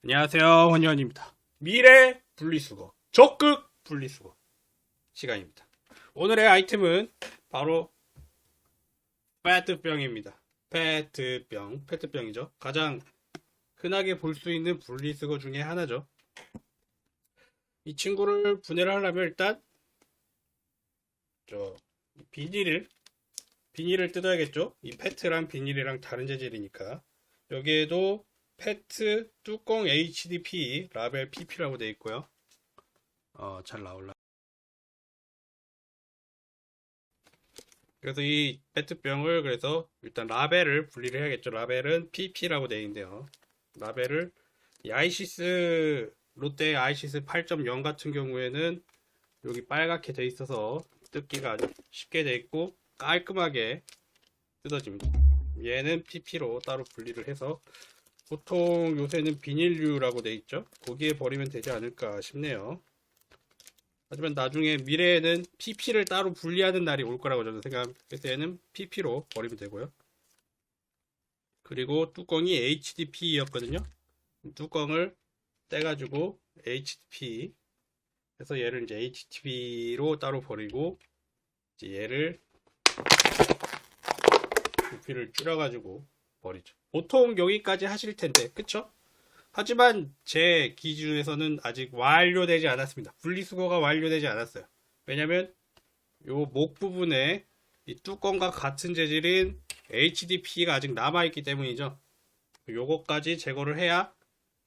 안녕하세요, 헌현입니다. 미래 분리수거, 적극 분리수거 시간입니다. 오늘의 아이템은 바로 페트병입니다. 페트병이죠. 가장 흔하게 볼 수 있는 분리수거 중에 하나죠. 이 친구를 분해를 하려면 일단 저 비닐을 뜯어야겠죠. 이 페트랑 비닐이랑 다른 재질이니까. 여기에도 페트 뚜껑 HDP 라벨 PP라고 되어 있고요. 잘 나올라. 그래서 이 페트병을 그래서 일단 라벨을 분리를 해야겠죠. 라벨은 PP라고 되어 있는데요. 라벨을 이 아이시스 롯데 아이시스 8.0 같은 경우에는 여기 빨갛게 돼 있어서 뜯기가 아주 쉽게 돼 있고 깔끔하게 뜯어집니다. 얘는 PP로 따로 분리를 해서 보통 요새는 비닐류라고 돼 있죠. 거기에 버리면 되지 않을까 싶네요. 하지만 나중에 미래에는 PP를 따로 분리하는 날이 올 거라고 저는 생각해서 얘는 PP로 버리면 되고요. 그리고 뚜껑이 HDP였거든요. 뚜껑을 떼가지고 HDP 해서 얘를 이제 HDP로 따로 버리고 이제 얘를 부피를 줄여가지고 버리죠. 보통 여기까지 하실 텐데, 그쵸? 하지만 제 기준에서는 아직 완료되지 않았습니다. 분리수거가 완료되지 않았어요. 왜냐면 요 목 부분에 이 뚜껑과 같은 재질인 HDP가 아직 남아있기 때문이죠. 요거까지 제거를 해야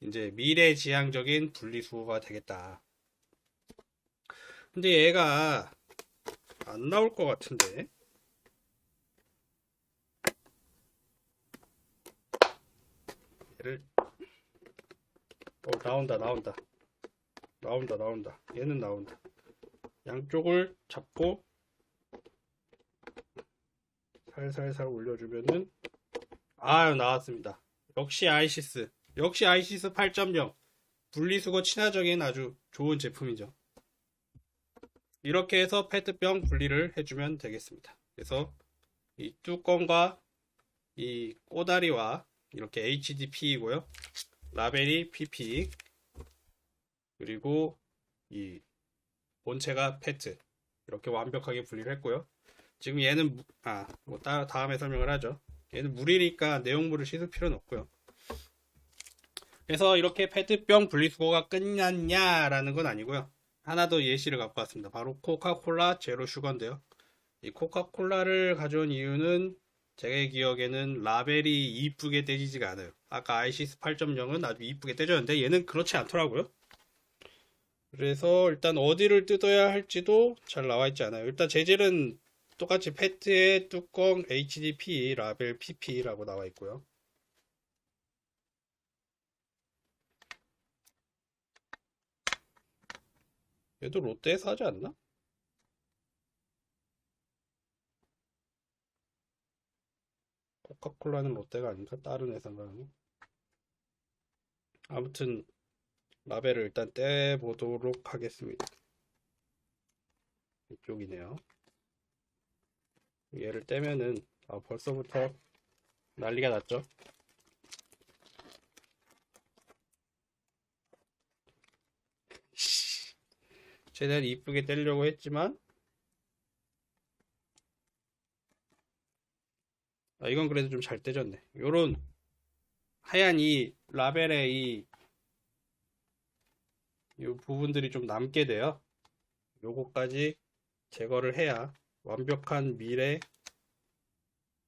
이제 미래지향적인 분리수거가 되겠다. 근데 얘가 안 나올 것 같은데. 얘를 나온다. 얘는 나온다. 양쪽을 잡고 살살살 올려주면은 나왔습니다. 역시 아이시스 8.0 분리수거 친화적인 아주 좋은 제품이죠. 이렇게 해서 페트병 분리를 해주면 되겠습니다. 그래서 이 뚜껑과 이 꼬다리와 이렇게 HDP이고요. 라벨이 PP 그리고 이 본체가 페트 이렇게 완벽하게 분리를 했고요. 지금 얘는 다음에 설명을 하죠. 얘는 물이니까 내용물을 씻을 필요는 없고요. 그래서 이렇게 페트병 분리수거가 끝났냐라는 건 아니고요. 하나 더 예시를 갖고 왔습니다. 바로 코카콜라 제로 슈거인데요. 이 코카콜라를 가져온 이유는 제 기억에는 라벨이 이쁘게 떼지지가 않아요. 아까 아이시스 8.0은 아주 이쁘게 떼졌는데 얘는 그렇지 않더라고요. 그래서 일단 어디를 뜯어야 할지도 잘 나와 있지 않아요. 일단 재질은 똑같이 페트의 뚜껑 HDP 라벨 PP라고 나와 있고요. 얘도 롯데에서 하지 않나? 코카콜라는 롯데가 아닌가? 다른 회사인가? 아무튼 라벨을 일단 떼보도록 하겠습니다. 이쪽이네요. 얘를 떼면은 벌써부터 난리가 났죠. 최대한 이쁘게 떼려고 했지만 이건 그래도 좀 잘 떼졌네. 요런 하얀 이 라벨의 이 부분들이 좀 남게 돼요. 요거까지 제거를 해야 완벽한 미래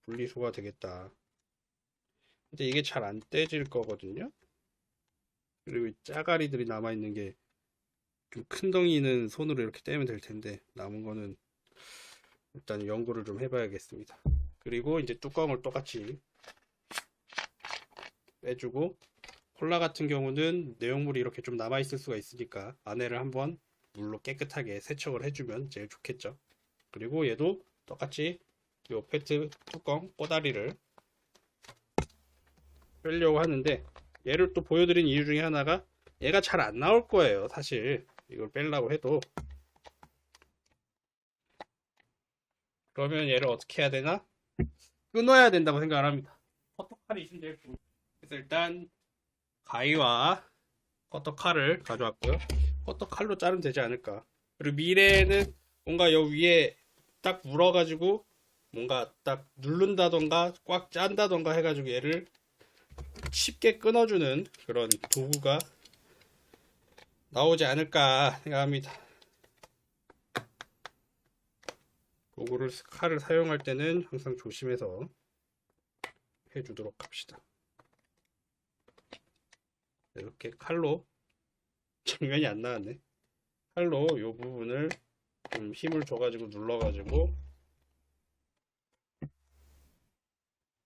분리수거가 되겠다. 근데 이게 잘 안 떼질 거거든요. 그리고 이 짜가리들이 남아있는 게 좀 큰 덩이는 손으로 이렇게 떼면 될 텐데 남은 거는 일단 연구를 좀 해봐야겠습니다. 그리고 이제 뚜껑을 똑같이 빼주고 콜라 같은 경우는 내용물이 이렇게 좀 남아있을 수가 있으니까 안에를 한번 물로 깨끗하게 세척을 해주면 제일 좋겠죠. 그리고 얘도 똑같이 요 페트 뚜껑 꼬다리를 빼려고 하는데 얘를 또 보여드린 이유 중에 하나가 얘가 잘 안 나올 거예요. 사실 이걸 빼려고 해도. 그러면 얘를 어떻게 해야 되나? 끊어야 된다고 생각을 합니다. 커터칼이 있으면 제일 좋고. 그래서 일단 가위와 커터 칼을 가져왔고요. 커터 칼로 자르면 되지 않을까. 그리고 미래에는 뭔가 여기 위에 딱 물어가지고 뭔가 딱 누른다던가 꽉 짠다던가 해가지고 얘를 쉽게 끊어주는 그런 도구가 나오지 않을까 생각합니다. 도구를 칼을 사용할 때는 항상 조심해서 해주도록 합시다. 이렇게 칼로 정면이 안 나왔네. 칼로 이 부분을 좀 힘을 줘가지고 눌러가지고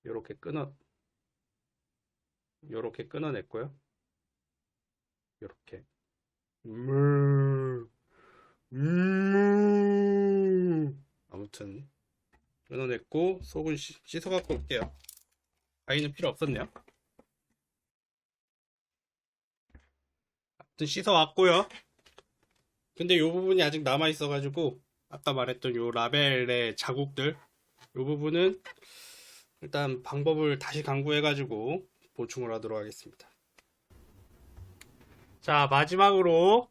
요렇게 끊어냈고요. 요렇게 아무튼 끊어냈고 속은 씻어 갖고 올게요. 가위는 필요 없었네요. 아무튼 씻어 왔고요. 근데 요 부분이 아직 남아 있어 가지고 아까 말했던 요 라벨의 자국들 요 부분은 일단 방법을 다시 강구해 가지고 보충을 하도록 하겠습니다. 자, 마지막으로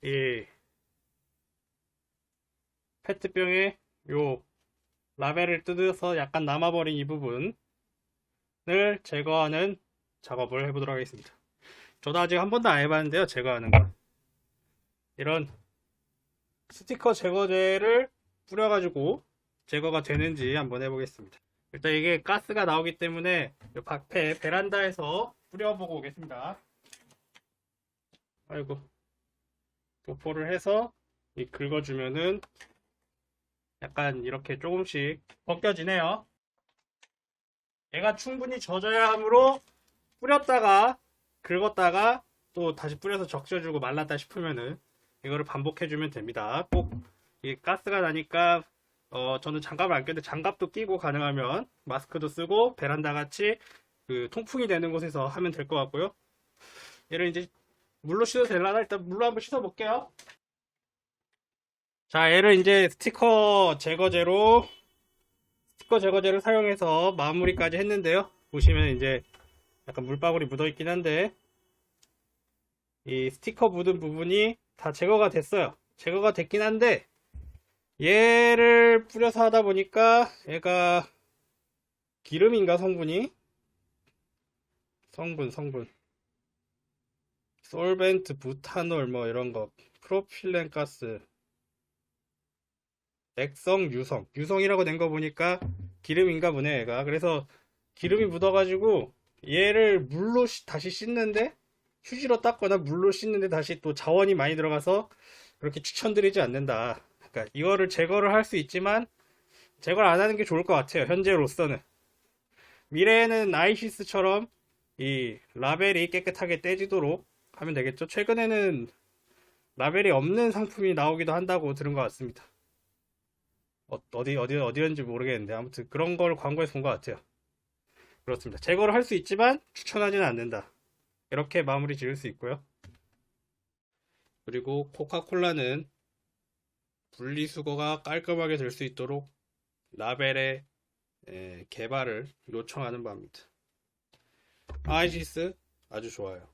이 페트병에 요 라벨을 뜯어서 약간 남아버린 이 부분을 제거하는 작업을 해보도록 하겠습니다. 저도 아직 한 번도 안 해봤는데요, 제거하는 거. 이런 스티커 제거제를 뿌려가지고 제거가 되는지 한번 해보겠습니다. 일단 이게 가스가 나오기 때문에 이 밖에 베란다에서 뿌려보고 오겠습니다. 아이고, 도포를 해서 긁어주면은 약간 이렇게 조금씩 벗겨지네요. 얘가 충분히 젖어야 하므로 뿌렸다가 긁었다가 또 다시 뿌려서 적셔주고 말랐다 싶으면은 이거를 반복해주면 됩니다. 꼭 이 가스가 나니까 저는 장갑을 안 꼈는데 장갑도 끼고 가능하면 마스크도 쓰고 베란다 같이 그 통풍이 되는 곳에서 하면 될 것 같고요. 얘를 이제 물로 씻어도 되려나? 일단 물로 한번 씻어 볼게요. 자, 얘를 이제 스티커 제거제를 사용해서 마무리까지 했는데요. 보시면 이제 약간 물방울이 묻어 있긴 한데 이 스티커 묻은 부분이 다 제거가 됐어요. 제거가 됐긴 한데 얘를 뿌려서 하다 보니까 얘가 기름인가 성분 솔벤트, 부타놀 뭐 이런 거 프로필렌 가스 액성, 유성이라고 낸 거 보니까 기름인가 보네 얘가. 그래서 기름이 묻어가지고 얘를 물로 다시 씻는데 휴지로 닦거나 물로 씻는데 다시 또 자원이 많이 들어가서 그렇게 추천드리지 않는다. 그러니까 이거를 제거를 할 수 있지만 제거를 안 하는 게 좋을 것 같아요. 현재로서는. 미래에는 아이시스처럼 이 라벨이 깨끗하게 떼지도록 하면 되겠죠. 최근에는 라벨이 없는 상품이 나오기도 한다고 들은 것 같습니다. 어디였는지 모르겠는데 아무튼 그런 걸 광고에서 본 것 같아요. 그렇습니다. 제거를 할 수 있지만 추천하지는 않는다. 이렇게 마무리 지을 수 있고요. 그리고 코카콜라는 분리수거가 깔끔하게 될 수 있도록 라벨의 개발을 요청하는 바입니다. 아이시스 아주 좋아요.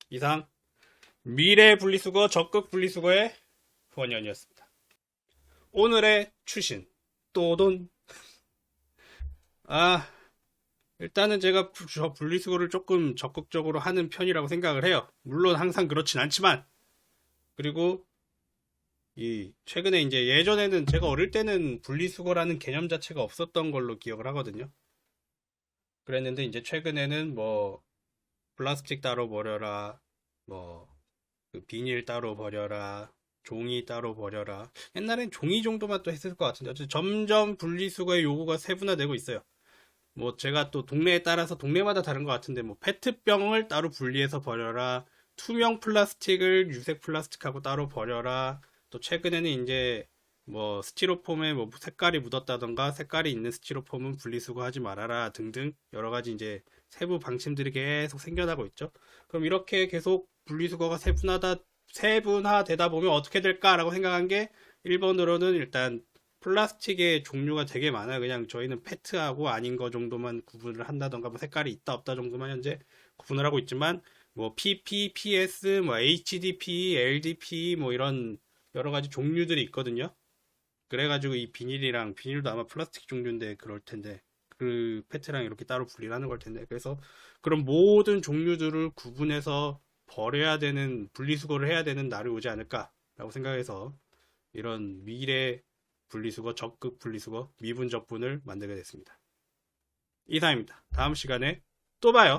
이상 미래 분리수거 적극 분리수거의 후원연이었습니다. 오늘의 추신 또돈. 일단은 제가 저 분리수거를 조금 적극적으로 하는 편이라고 생각을 해요. 물론 항상 그렇진 않지만. 그리고 최근에 이제 예전에는 제가 어릴 때는 분리수거라는 개념 자체가 없었던 걸로 기억을 하거든요. 그랬는데 이제 최근에는 뭐 플라스틱 따로 버려라, 뭐 비닐 따로 버려라, 종이 따로 버려라. 옛날엔 종이 정도만 또 했을 것 같은데 어쨌든 점점 분리수거의 요구가 세분화되고 있어요. 뭐 제가 또 동네에 따라서 동네마다 다른 것 같은데 뭐 페트병을 따로 분리해서 버려라, 투명 플라스틱을 유색 플라스틱하고 따로 버려라. 또 최근에는 이제 뭐 스티로폼에 뭐 색깔이 묻었다던가 색깔이 있는 스티로폼은 분리수거하지 말아라 등등 여러 가지 이제 세부 방침들이 계속 생겨나고 있죠. 그럼 이렇게 계속 분리수거가 세분화되다 보면 어떻게 될까라고 생각한 게 1번으로는 일단 플라스틱의 종류가 되게 많아요. 그냥 저희는 페트하고 아닌 거 정도만 구분을 한다던가 뭐 색깔이 있다 없다 정도만 현재 구분을 하고 있지만 뭐 PP, PS, 뭐 HDP, LDP 뭐 이런 여러 가지 종류들이 있거든요. 그래가지고 이 비닐도 아마 플라스틱 종류인데 그럴 텐데 그 페트랑 이렇게 따로 분리를 하는 걸 텐데 그래서 그런 모든 종류들을 구분해서 버려야 되는 분리수거를 해야 되는 날이 오지 않을까라고 생각해서 이런 미래 분리수거, 적극 분리수거, 미분적분을 만들게 됐습니다. 이상입니다. 다음 시간에 또 봐요.